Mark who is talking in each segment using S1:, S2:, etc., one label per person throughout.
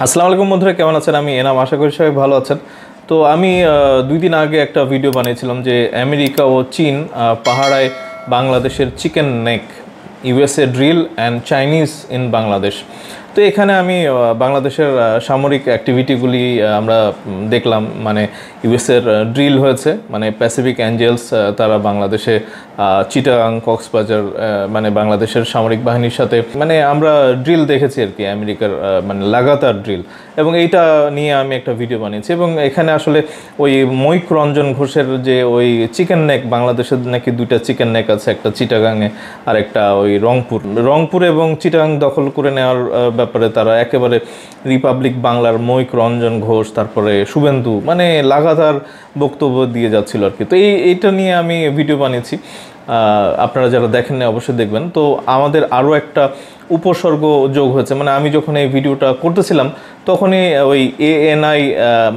S1: আসসালামু আলাইকুম বন্ধুরা, কেমন আছেন? আমি এনাম, আশা করি সবাই ভালো আছেন। তো আমি 2 দিন আগে একটা ভিডিও বানিয়েছিলাম যে আমেরিকা ও চীন পাহাড়ায় বাংলাদেশের chicken neck, USA drill and Chinese in Bangladesh. তো এখানে আমি বাংলাদেশের সামরিক অ্যাক্টিভিটিগুলি আমরা দেখলাম। মানে ইউএসএর ড্রিল হয়েছে, মানে প্যাসিফিক অ্যাঞ্জেলস তারা বাংলাদেশে চিটাগাং, কক্সবাজার মানে বাংলাদেশের সামরিক বাহিনীর সাথে মানে আমরা ড্রিল দেখেছি আর কি, আমেরিকার মানে লাগাতার ড্রিল। এবং এইটা নিয়ে আমি একটা ভিডিও বানিয়েছি। এবং এখানে আসলে ওই মৈক রঞ্জন ঘোষের যে ওই চিকেন নেক, বাংলাদেশের নাকি 2টা চিকেন নেক আছে, একটা চিটাগাংয়ে আর একটা ওই রংপুর এবং চিটাগাং দখল করে নেওয়ার ব্যাপারে তারা একেবারে রিপাবলিক বাংলার মৈক রঞ্জন ঘোষ, তারপরে শুভেন্দু মানে লাগাতার বক্তব্য দিয়ে যাচ্ছিল আর কি। তো এইটা নিয়ে আমি ভিডিও বানিয়েছি, আপনারা যারা দেখেন না অবশ্যই দেখবেন। তো আমাদের আরও একটা উপসর্গ যোগ হয়েছে, মানে আমি যখন এই ভিডিওটা করতেছিলাম তখনই ওই এএনআই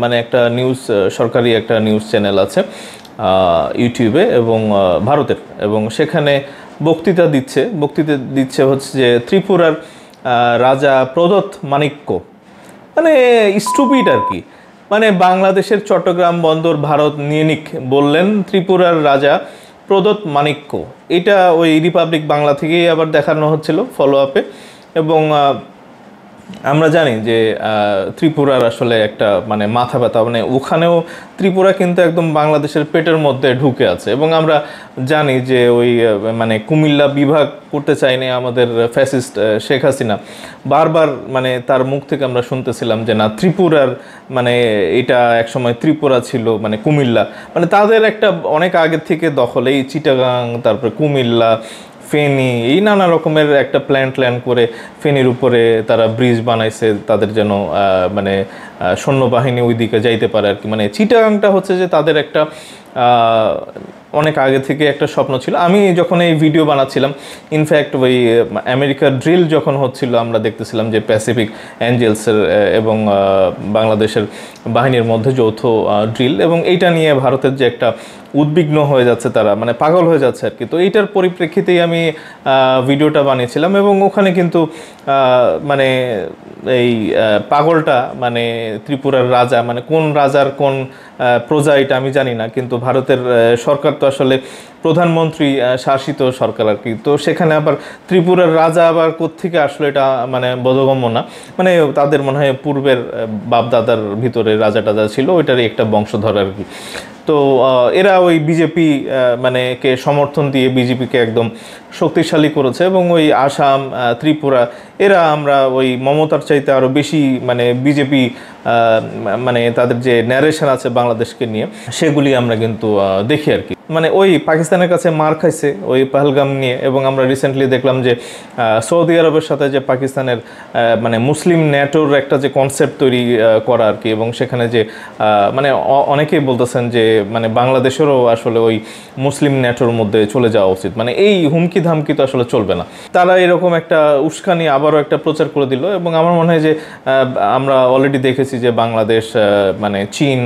S1: মানে একটা নিউজ, সরকারি একটা নিউজ চ্যানেল আছে ইউটিউবে এবং ভারতের, এবং সেখানে বক্তৃতা দিচ্ছে হচ্ছে যে ত্রিপুরার রাজা প্রদত্ত মাণিক্য, মানে স্টুপিড আর কি। মানে বাংলাদেশের চট্টগ্রাম বন্দর ভারত নিয়ে নিক বললেন ত্রিপুরার রাজা প্রদত্ত মাণিক্য। এটা ওই রিপাবলিক বাংলা থেকেই আবার দেখানো হচ্ছিল ফলো আপে। এবং আমরা জানি যে ত্রিপুরার আসলে একটা মানে মাথা ব্যথা, মানে ওখানেও ত্রিপুরা কিন্তু একদম বাংলাদেশের পেটের মধ্যে ঢুকে আছে। এবং আমরা জানি যে ওই মানে কুমিল্লা বিভাগ করতে চায়নি আমাদের ফ্যাসিস্ট শেখ হাসিনা। বারবার মানে তার মুখ থেকে আমরা শুনতেছিলাম যে না, ত্রিপুরার মানে এটা একসময় ত্রিপুরা ছিল, মানে কুমিল্লা মানে তাদের একটা অনেক আগের থেকে দখল, এই চিটাগাং, তারপরে কুমিল্লা, ফেনী, এই নানা রকমের একটা প্ল্যান করে ফেনীর উপরে তারা ব্রিজ বানাইছে তাদের যেন মানে সৈন্যবাহিনী ওই দিকে যাইতে পারে আর কি। মানে চিটাগাংটা হচ্ছে যে তাদের একটা অনেক আগে থেকে একটা স্বপ্ন ছিল। আমি যখন এই ভিডিও বানাচ্ছিলাম, ইনফ্যাক্ট ওই আমেরিকার ড্রিল যখন হচ্ছিল, আমরা দেখতেছিলাম যে প্যাসিফিক অ্যাঞ্জেলসের এবং বাংলাদেশের বাহিনীর মধ্যে যৌথ ড্রিল, এবং এইটা নিয়ে ভারতের যে একটা উদ্বিগ্ন হয়ে যাচ্ছে, তারা মানে পাগল হয়ে যাচ্ছে আর কি। তো এইটার পরিপ্রেক্ষিতেই আমি ভিডিওটা বানিয়েছিলাম। এবং ওখানে কিন্তু মানে এই পাগলটা মানে ত্রিপুরার রাজা, মানে কোন রাজার কোন প্রজা এটা আমি জানি না, কিন্তু ভারতের সরকার তো আসলে প্রধানমন্ত্রী শাসিত সরকার আর কি। তো সেখানে আবার ত্রিপুরার রাজা আবার কোত্থেকে আসলে এটা মানে বোধগম্য না। মানে তাদের মনে হয় পূর্বের বাপদাদার ভিতরে রাজা টাজা ছিল, ওইটারই একটা বংশধর আর কি। তো এরা ওই বিজেপি মানে কে সমর্থন দিয়ে বিজেপিকে একদম শক্তিশালী করেছে। এবং ওই আসাম, ত্রিপুরা, এরা আমরা ওই মমতার চাইতে আরও বেশি মানে বিজেপি মানে তাদের যে ন্যারেশন আছে বাংলাদেশকে নিয়ে, সেগুলি আমরা কিন্তু দেখি আর কি। মানে ওই পাকিস্তানের কাছে মার খাইছে ওই পহলগাম নিয়ে। এবং আমরা রিসেন্টলি দেখলাম যে সৌদি আরবের সাথে যে পাকিস্তানের মানে মুসলিম ন্যাটোর একটা যে কনসেপ্ট তৈরি করা আর কি। এবং সেখানে যে মানে অনেকেই বলতেছেন যে মানে বাংলাদেশেরও আসলে ওই মুসলিম ন্যাটোর মধ্যে চলে যাওয়া উচিত। মানে এই হুমকি ধামকি তো আসলে চলবে না। তারা এরকম একটা উস্কানি আবারও একটা প্রচার করে দিল। এবং আমার মনে হয় যে আমরা অলরেডি দেখেছি যে বাংলাদেশ মানে চীন,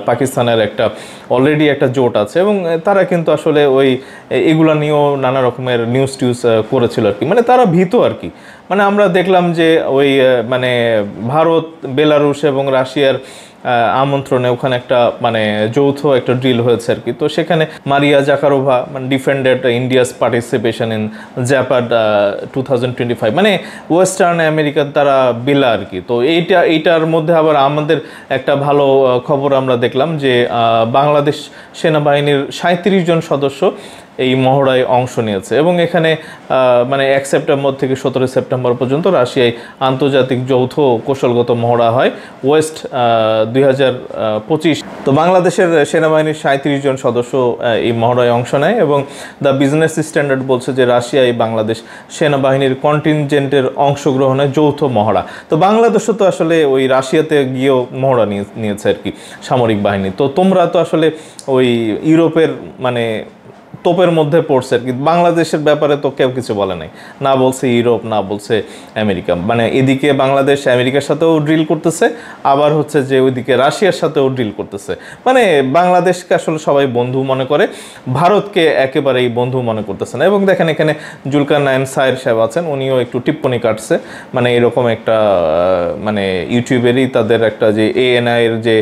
S1: পাকিস্তানের একটা অলরেডি একটা জোট আছে। এবং তারা কিন্তু আসলে ওই এগুলা নিয়েও নানা রকমের নিউজ করেছিল আর কি। মানে তারা ভীত আর কি। মানে আমরা দেখলাম যে ওই মানে ভারত, বেলারুশ এবং রাশিয়ার আমন্ত্রণে ওখানে একটা মানে যৌথ একটা ড্রিল হয়েছে আর কি। তো সেখানে মারিয়া জাকারোভা মানে ডিফেন্ডেড ইন্ডিয়াস পার্টিসিপেশন ইন জ্যাপাড 2025, মানে ওয়েস্টার্ন আমেরিকার তারা বিলা আর কি। তো এইটার মধ্যে আবার আমাদের একটা ভালো খবর আমরা দেখলাম যে বাংলাদেশ সেনাবাহিনীর 37 জন সদস্য এই মহড়ায় অংশ নিয়েছে। এবং এখানে মানে 1 সেপ্টেম্বর থেকে 17 সেপ্টেম্বর পর্যন্ত রাশিয়ায় আন্তর্জাতিক যৌথ কৌশলগত মহড়া হয় ওয়েস্ট 2025। তো বাংলাদেশের সেনাবাহিনীর 37 জন সদস্য এই মহড়ায় অংশ নেয়। এবং দ্য বিজনেস স্ট্যান্ডার্ড বলছে যে রাশিয়ায় বাংলাদেশ সেনাবাহিনীর কন্টিনজেন্টের অংশগ্রহণে যৌথ মহড়া। তো বাংলাদেশও তো আসলে ওই রাশিয়াতে গিয়েও মহড়া নিয়েছে আর কি সামরিক বাহিনী। তো তোমরা তো আসলে ওই ইউরোপের মানে তোপের মধ্যে পড়ছে আর কি। বাংলাদেশের ব্যাপারে তো কেউ কিছু বলে নাই, না বলছে ইউরোপ, না বলছে আমেরিকা। মানে এদিকে বাংলাদেশ আমেরিকার সাথেও ড্রিল করতেছে, আবার হচ্ছে যে ওইদিকে রাশিয়ার সাথেও ড্রিল করতেছে। মানে বাংলাদেশকে আসলে সবাই বন্ধু মনে করে, ভারতকে একেবারেই বন্ধু মনে করতেছে না। এবং দেখেন এখানে জুলকারনাইন সায়ের সাহেব আছেন, উনিও একটু টিপ্পনি কাটছে। মানে এরকম একটা মানে ইউটিউবেরই তাদের একটা যে ANI এর যে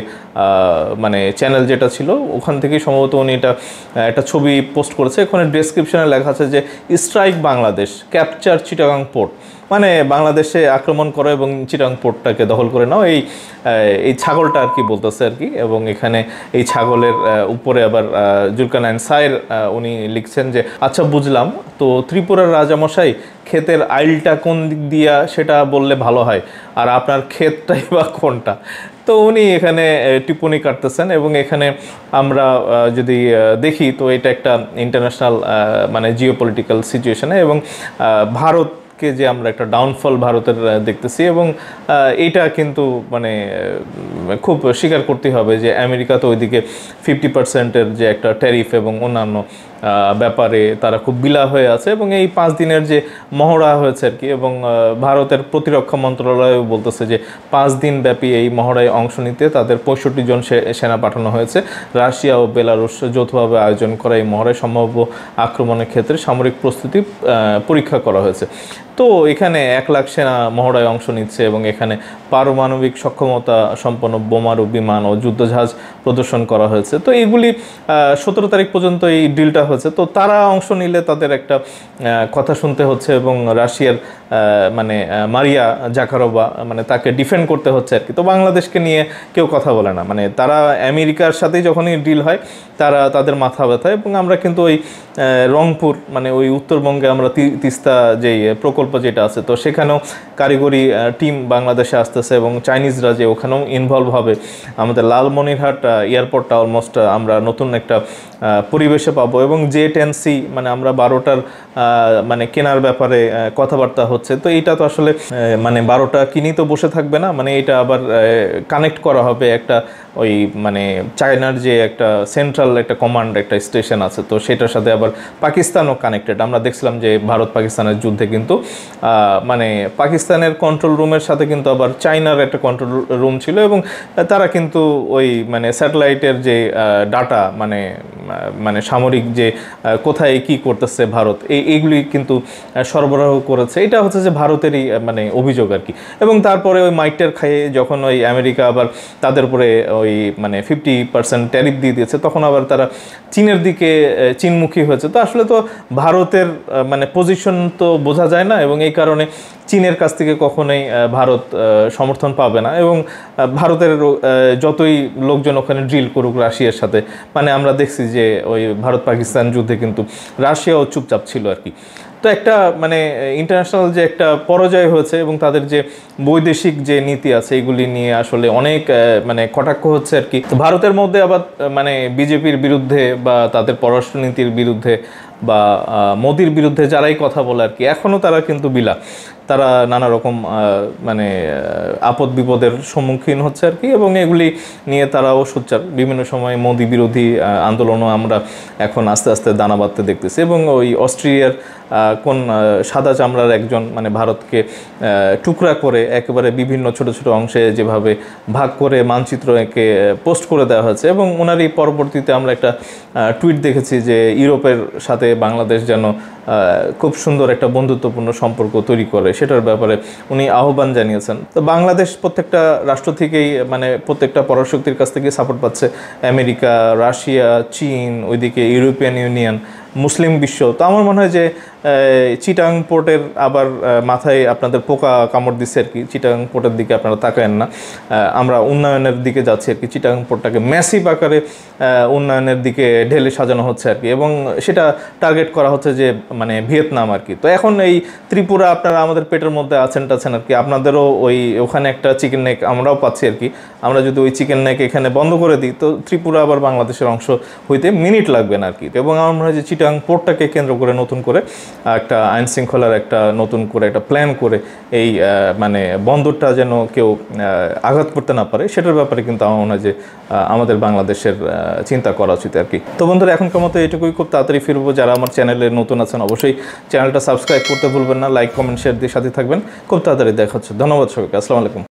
S1: মানে চ্যানেল যেটা ছিল, ওখান থেকেই সম্ভবত উনি এটা একটা ছবি পোস্ট করেছে। এখানে ডেসক্রিপশনে লেখা আছে যে strike Bangladesh, capture Chittagong port. মানে বাংলাদেশে আক্রমণ করো এবং চিটাগাং পোর্টটাকে দখল করে নাও, এই ছাগলটা আর কি বলতেছে আর কি। এবং এখানে এই ছাগলের উপরে আবার জুলকারনাইন সায়ের উনি লিখছেন যে আচ্ছা বুঝলাম, তো ত্রিপুরার রাজামশাই ক্ষেতের আইলটা কোন দিক দিয়া সেটা বললে ভালো হয়, আর আপনার ক্ষেতটাই বা কোনটা। তো উনি এখানে টিপ্পনি কাটতেছেন। এবং এখানে আমরা যদি দেখি তো এটা একটা ইন্টারন্যাশনাল মানে জিওপলিটিক্যাল সিচুয়েশনে, এবং ভারতকে যে আমরা একটা ডাউনফল ভারতের দেখতেছি। এবং এইটা কিন্তু মানে খুব স্বীকার করতে হবে যে আমেরিকা তো ওইদিকে 50%-এর যে একটা ট্যারিফ এবং অন্যান্য ব্যাপারে তারা খুব বিলা হয়ে আছে। এবং এই 5 দিনের যে মহড়া হয়েছে আর কি, এবং ভারতের প্রতিরক্ষা মন্ত্রণালয় বলতেছে যে 5 দিন ব্যাপী এই মহড়ায় অংশ নিতে তাদের 65 জন সেনা পাঠানো হয়েছে। রাশিয়া ও বেলারুশ যৌথভাবে আয়োজন করা এই মহড়ায় সম্ভাব্য আক্রমণের ক্ষেত্রে সামরিক প্রস্তুতি পরীক্ষা করা হয়েছে। তো এখানে 1 লাখ সেনা মহড়ায় অংশ নিচ্ছে, এবং এখানে পারমাণবিক সক্ষমতা সম্পন্ন বোমারু বিমান ও যুদ্ধজাহাজ প্রদর্শন করা হয়েছে। তো এইগুলি 17 তারিখ পর্যন্ত এই ডিলটা হয়েছে। তো তারা অংশ নিলে তাদের একটা কথা শুনতে হচ্ছে, এবং রাশিয়ার মানে মারিয়া জাকারোভা মানে তাকে ডিফেন্ড করতে হচ্ছে আর কি। তো বাংলাদেশকে নিয়ে কেউ কথা বলে না। মানে তারা আমেরিকার সাথেই যখনই ডিল হয় তারা তাদের মাথা ব্যথা। এবং আমরা কিন্তু ওই রংপুর মানে ওই উত্তরবঙ্গে আমরা তিস্তা যেই প্রকল্প যেটা আছে, তো সেখানেও কারিগরি টিম বাংলাদেশে আসতেছে, এবং চাইনিজরা যে ওখানেও ইনভলভ হবে। আমাদের লালমনিরহাট এয়ারপোর্টটা অলমোস্ট আমরা নতুন একটা পরিবেশে পাবো। এবং J10C মানে আমরা 12টার মানে কেনার ব্যাপারে কথাবার্তা হচ্ছে। তো এইটা তো আসলে মানে 12টা কিনি তো বসে থাকবে না, মানে এটা আবার কানেক্ট করা হবে একটা ওই মানে চায়নার যে একটা সেন্ট্রাল একটা কমান্ড একটা স্টেশন আছে, তো সেটার সাথে আবার পাকিস্তানও কানেক্টেড। আমরা দেখছিলাম যে ভারত পাকিস্তানের যুদ্ধে কিন্তু মানে পাকিস্তানের কন্ট্রোল রুমের সাথে কিন্তু আবার চায়নার একটা কন্ট্রোল রুম ছিল, এবং তারা কিন্তু ওই মানে স্যাটেলাইটের যে ডাটা মানে মানে সামরিক যে কোথায় কি করতেছে ভারত, এইগুলি কিন্তু সরবরাহ করেছে। এটা হচ্ছে যে ভারতেরই মানে অভিযোগ আর কি। এবং তারপরে ওই মাইকটার খাইয়ে যখন ওই আমেরিকা আবার তাদের উপরে ওই মানে 50% ট্যারিফ দিয়ে দিয়েছে, তখন আবার তারা চীনের দিকে চীনমুখী হয়েছে। তো আসলে তো ভারতের মানে পজিশন তো বোঝা যায় না, এবং এই কারণে চীনের কাছ থেকে কখনোই ভারত সমর্থন পাবে না। এবং ভারতের যতই লোকজন ওখানে ড্রিল করুক রাশিয়ার সাথে, মানে আমরা দেখছি যে ওই ভারত পাকিস্তান যুদ্ধে কিন্তু রাশিয়াও চুপচাপ ছিল আর কি। তো একটা মানে ইন্টারন্যাশনাল যে একটা পরাজয় হয়েছে, এবং তাদের যে বৈদেশিক যে নীতি আছে এগুলি নিয়ে আসলে অনেক মানে কটাক্ষ হচ্ছে আর কি। তো ভারতের মধ্যে আবার মানে বিজেপির বিরুদ্ধে বা তাদের পররাষ্ট্রনীতির বিরুদ্ধে বা মোদির বিরুদ্ধে যারাই কথা বলে আর কি, এখনও তারা কিন্তু বিলা, তারা নানা রকম মানে আপদ বিপদের সম্মুখীন হচ্ছে আর কি। এবং এগুলি নিয়ে তারাও সোচ্চার। বিভিন্ন সময় মোদি বিরোধী আন্দোলনও আমরা এখন আস্তে আস্তে দানা বাঁধতে দেখতেছি। এবং ওই অস্ট্রেলিয়ার কোন সাদা চামড়ার একজন মানে ভারতকে টুকরা করে একেবারে বিভিন্ন ছোট ছোট অংশে যেভাবে ভাগ করে মানচিত্র একে পোস্ট করে দেওয়া হয়েছে। এবং ওনারই পরবর্তীতে আমরা একটা টুইট দেখেছি যে ইউরোপের সাথে বাংলাদেশ যেন খুব সুন্দর একটা বন্ধুত্বপূর্ণ সম্পর্ক তৈরি করে, সেটার ব্যাপারে উনি আহ্বান জানিয়েছেন। তো বাংলাদেশ প্রত্যেকটা রাষ্ট্র থেকেই মানে প্রত্যেকটা পরাশক্তির কাছ থেকে সাপোর্ট পাচ্ছে, আমেরিকা, রাশিয়া, চীন, ওইদিকে ইউরোপিয়ান ইউনিয়ন, মুসলিম বিশ্ব। তো আমার মনে হয় যে চিটাগাং পোর্টের আবার মাথায় আপনাদের পোকা কামড় দিচ্ছে আর কি। চিটাগাং পোর্টের দিকে আপনারা তাকায়েন না, আমরা উন্নয়নের দিকে যাচ্ছি আর কি। চিটাগাং পোর্টটাকে ম্যাসিভ আকারে উন্নয়নের দিকে ঢেলে সাজানো হচ্ছে আর কি, এবং সেটা টার্গেট করা হচ্ছে যে মানে ভিয়েতনাম আর কি। তো এখন এই ত্রিপুরা আপনারা আমাদের পেটের মধ্যে আছেন আর কি, আপনাদেরও ওই ওখানে একটা চিকেন নেক আমরাও পাচ্ছি আর কি। আমরা যদি ওই চিকেন নেক এখানে বন্ধ করে দিই, তো ত্রিপুরা আবার বাংলাদেশের অংশ হইতে মিনিট লাগবে না আর কি। এবং আমার মনে হয় যে চিটাং পোর্টটাকে কেন্দ্র করে নতুন করে একটা আইন শৃঙ্খলার একটা নতুন করে একটা প্ল্যান করে এই মানে বন্দরটা যেন কেউ আঘাত করতে না পারে, সেটার ব্যাপারে কিন্তু আমার মনে হয় যে আমাদের বাংলাদেশের চিন্তা করা উচিত আর কি। তো বন্ধুরা, এখনকার মতো এটুকুই, খুব তাড়াতাড়ি ফিরবো। যারা আমার চ্যানেলে নতুন আছেন অবশ্যই চ্যানেলটা সাবস্ক্রাইব করতে ভুলবেন না, লাইক কমেন্ট শেয়ার দিয়ে সাথে থাকবেন। খুব তাড়াতাড়ি দেখা হচ্ছে। ধন্যবাদ সবাইকে, আসসালামু আলাইকুম।